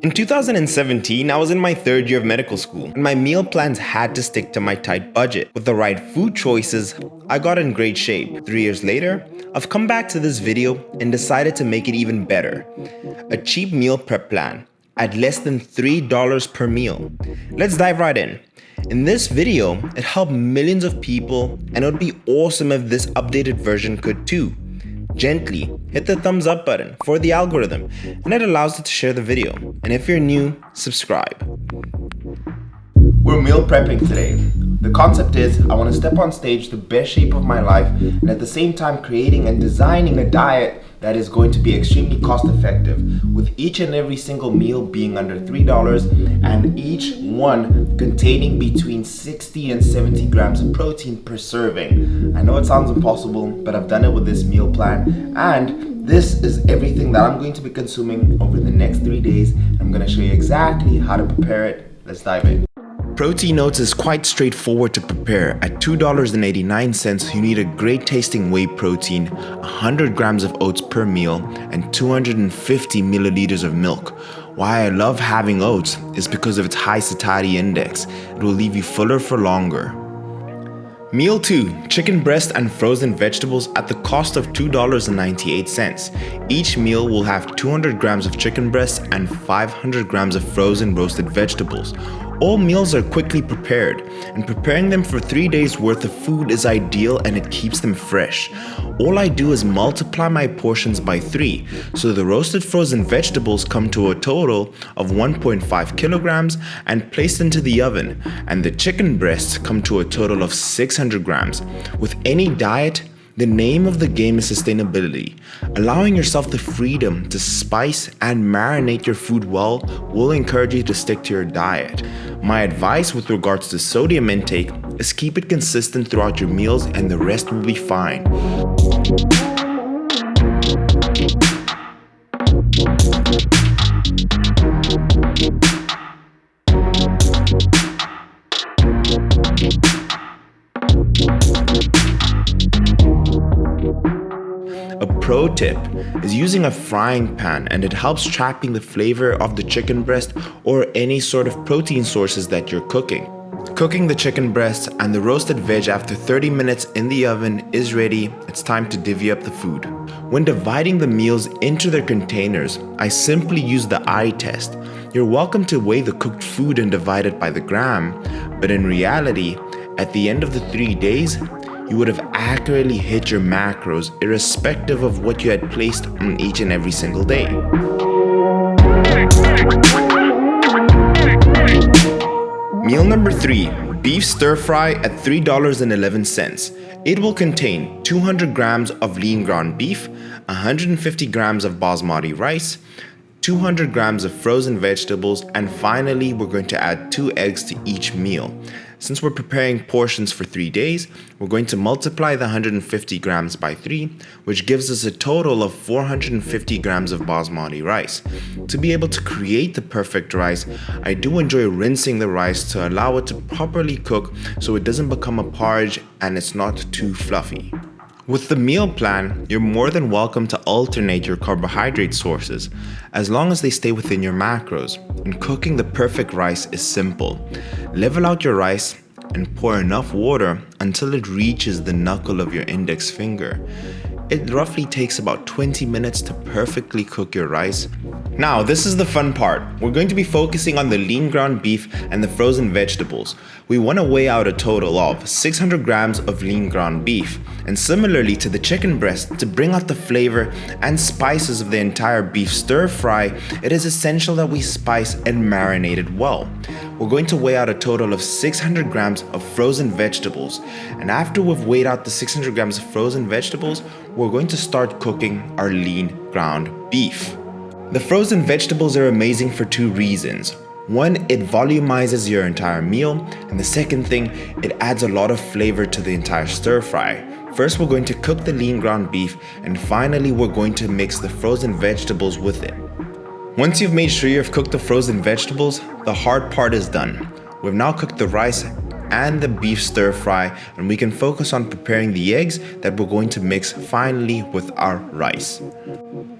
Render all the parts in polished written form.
In 2017, I was in my third year of medical school, and my meal plans had to stick to my tight budget. With the right food choices, I got in great shape. 3 years later, I've come back to this video and decided to make it even better. A cheap meal prep plan at less than $3 per meal. Let's dive right in. In this video, it helped millions of people, and it would be awesome if this updated version could too. Gently hit the thumbs up button for the algorithm, and it allows it to share the video. And if you're new, subscribe. We're meal prepping today. The concept is I want to step on stage the best shape of my life, and at the same time creating and designing a diet that is going to be extremely cost effective, with each and every single meal being under $3 and each one containing between 60 and 70 grams of protein per serving. I know it sounds impossible, but I've done it with this meal plan, and this is everything that I'm going to be consuming over the next 3 days. I'm going to show you exactly how to prepare it. Let's dive in. Protein Oats is quite straightforward to prepare. At $2.89, you need a great tasting whey protein, 100 grams of oats per meal, and 250 milliliters of milk. Why I love having oats is because of its high satiety index. It will leave you fuller for longer. Meal 2, chicken breast and frozen vegetables at the cost of $2.98. Each meal will have 200 grams of chicken breast and 500 grams of frozen roasted vegetables. All meals are quickly prepared, and preparing them for 3 days worth of food is ideal, and it keeps them fresh. All I do is multiply my portions by 3, so the roasted frozen vegetables come to a total of 1.5 kilograms and placed into the oven, and the chicken breasts come to a total of 600 grams. With any diet, the name of the game is sustainability. Allowing yourself the freedom to spice and marinate your food well will encourage you to stick to your diet. My advice with regards to sodium intake is keep it consistent throughout your meals, and the rest will be fine. A pro tip is using a frying pan, and it helps trapping the flavor of the chicken breast or any sort of protein sources that you're cooking. Cooking the chicken breast and the roasted veg after 30 minutes in the oven is ready. It's time to divvy up the food. When dividing the meals into their containers, I simply use the eye test. You're welcome to weigh the cooked food and divide it by the gram, but in reality, at the end of the 3 days, you would have accurately hit your macros irrespective of what you had placed on each and every single day. Meal number 3, beef stir fry at $3.11. It will contain 200 grams of lean ground beef, 150 grams of basmati rice, 200 grams of frozen vegetables, and finally we're going to add 2 eggs to each meal. Since we're preparing portions for 3 days, we're going to multiply the 150 grams by 3, which gives us a total of 450 grams of basmati rice. To be able to create the perfect rice, I do enjoy rinsing the rice to allow it to properly cook so it doesn't become a porridge and it's not too fluffy. With the meal plan, you're more than welcome to alternate your carbohydrate sources, as long as they stay within your macros. And cooking the perfect rice is simple. Level out your rice and pour enough water until it reaches the knuckle of your index finger. It roughly takes about 20 minutes to perfectly cook your rice. Now, this is the fun part. We're going to be focusing on the lean ground beef and the frozen vegetables. We want to weigh out a total of 600 grams of lean ground beef. And similarly to the chicken breast, to bring out the flavor and spices of the entire beef stir fry, it is essential that we spice and marinate it well. We're going to weigh out a total of 600 grams of frozen vegetables. And after we've weighed out the 600 grams of frozen vegetables, we're going to start cooking our lean ground beef. The frozen vegetables are amazing for 2 reasons. One, it volumizes your entire meal, and the second thing, it adds a lot of flavor to the entire stir fry. First, we're going to cook the lean ground beef, and finally we're going to mix the frozen vegetables with it. Once you've made sure you've cooked the frozen vegetables, the hard part is done. We've now cooked the rice and the beef stir fry, and we can focus on preparing the eggs that we're going to mix finally with our rice.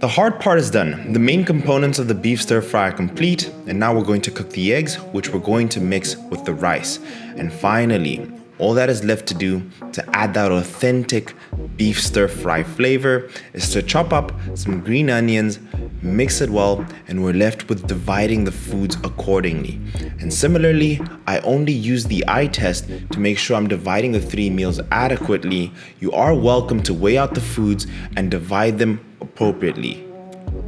The hard part is done. The main components of the beef stir fry are complete, and now we're going to cook the eggs, which we're going to mix with the rice. And finally, all that is left to do to add that authentic beef stir fry flavor is to chop up some green onions, mix it well, and we're left with dividing the foods accordingly. And similarly, I only use the eye test to make sure I'm dividing the 3 meals adequately. You are welcome to weigh out the foods and divide them appropriately.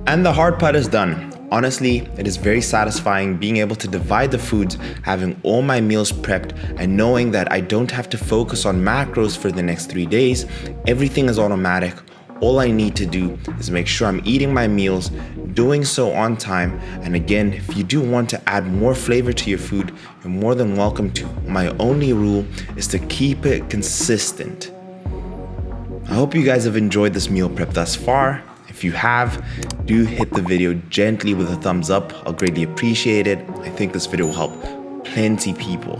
And the hard part is done. Honestly, it is very satisfying being able to divide the foods, having all my meals prepped, and knowing that I don't have to focus on macros for the next 3 days. Everything is automatic. All I need to do is make sure I'm eating my meals, doing so on time. And again, if you do want to add more flavor to your food, you're more than welcome to. My only rule is to keep it consistent. I hope you guys have enjoyed this meal prep thus far. If you have, do hit the video gently with a thumbs up. I'll greatly appreciate it. I think this video will help plenty people.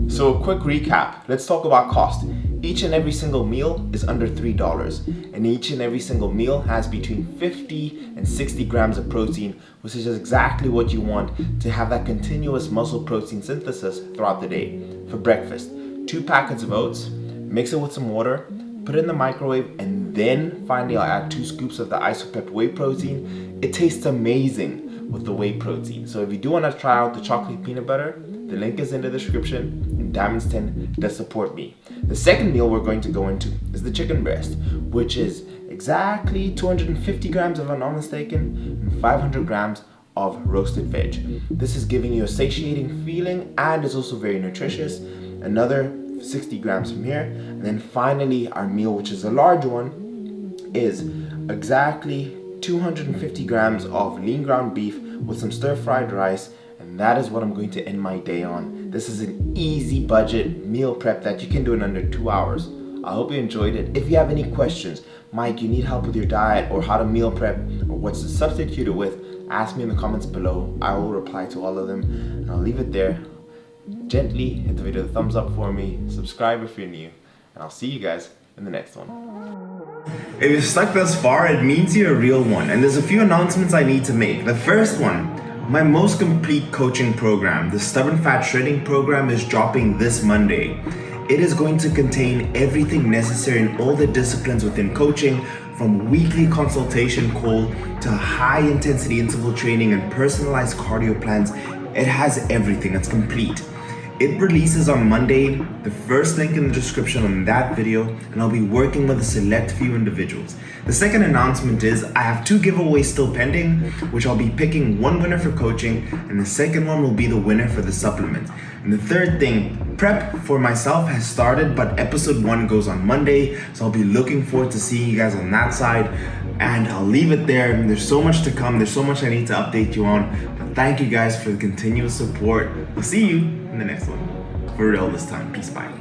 So a quick recap. Let's talk about cost. Each and every single meal is under $3, and each and every single meal has between 50 and 60 grams of protein, which is exactly what you want to have that continuous muscle protein synthesis throughout the day. For breakfast, 2 packets of oats, mix it with some water, put it in the microwave, and then finally I'll add 2 scoops of the Isopep whey protein. It tastes amazing with the whey protein. So if you do want to try out the chocolate peanut butter, the link is in the description, and Diamonds 10 does support me. The second meal we're going to go into is the chicken breast, which is exactly 250 grams if I'm not mistaken, and 500 grams of roasted veg. This is giving you a satiating feeling and is also very nutritious. Another 60 grams from here, and then finally our meal, which is a large one, is exactly 250 grams of lean ground beef with some stir-fried rice, and that is what I'm going to end my day on. This is an easy budget meal prep that you can do in under 2 hours. I hope you enjoyed it. If you have any questions, Mike, you need help with your diet or how to meal prep or what's to substitute it with, ask me in the comments below. I will reply to all of them, and I'll leave it there. Gently hit the video a thumbs up for me, subscribe if you're new, and I'll see you guys in the next one. If you're stuck thus far, it means you're a real one, and there's a few announcements I need to make. The first one, my most complete coaching program, the Stubborn Fat Shredding program, is dropping this Monday. It is going to contain everything necessary in all the disciplines within coaching, from weekly consultation call to high intensity interval training and personalized cardio plans. It has everything. It's complete. It releases on Monday. The first link in the description on that video, and I'll be working with a select few individuals. The second announcement is I have 2 giveaways still pending, which I'll be picking one winner for coaching, and the second one will be the winner for the supplement. And the third thing, prep for myself has started, but episode 1 goes on Monday, so I'll be looking forward to seeing you guys on that side. And I'll leave it there. There's so much to come. There's so much I need to update you on. But thank you guys for the continuous support. We'll see you in the next one. For real this time. Peace, bye.